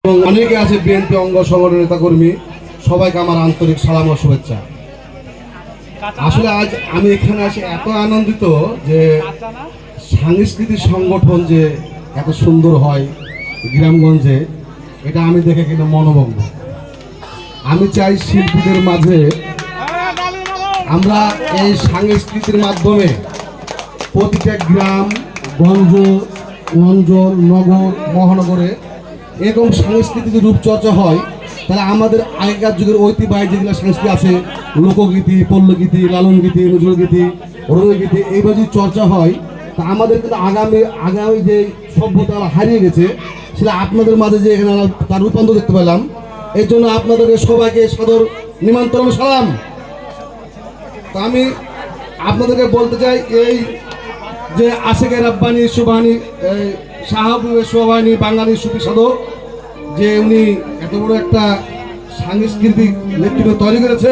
এবং অনেকে আছে বিএনপি অঙ্গ সংগঠনের নেতাকর্মী, সবাইকে আমার আন্তরিক সালাম ও শুভেচ্ছা। আসলে আজ আমি এখানে এসে এত আনন্দিত যে সাংস্কৃতিক সংগঠন যে এত সুন্দর হয় গ্রামগঞ্জে, এটা আমি দেখে কিন্তু মনোমুগ্ধ। আমি চাই শিল্পীদের মাঝে আমরা এই সাংস্কৃতির মাধ্যমে প্রতিটা গ্রাম গঞ্জ অঞ্চল নগর মহানগরে এরকম সাংস্কৃতিক রূপচর্চা হয়, তাহলে আমাদের আগেকার যুগের ঐতিহ্য যেগুলো সংস্কৃতি আছে, লোকগীতি, পল্লগীতি, লালনগীতি, নজরুলগীতি, রবীন্দ্রগীতি, এইভাবে যদি চর্চা হয় তা আমাদের কিন্তু আগামী যে সভ্যতা হারিয়ে গেছে সেটা আপনাদের মাঝে যে এখানে তার রূপান্তর দেখতে পেলাম। এই জন্য আপনাদের সবাইকে সাদর নিমন্ত্রণ সালাম। তো আমি আপনাদেরকে বলতে চাই, এই যে আশেকে রাব্বানি সুবহানি সাহাবুবে সুবহানি বাঙালি সুফি সাধক, যে উনি এত বড় একটা সাংস্কৃতিক নেতৃত্ব তৈরি করেছে।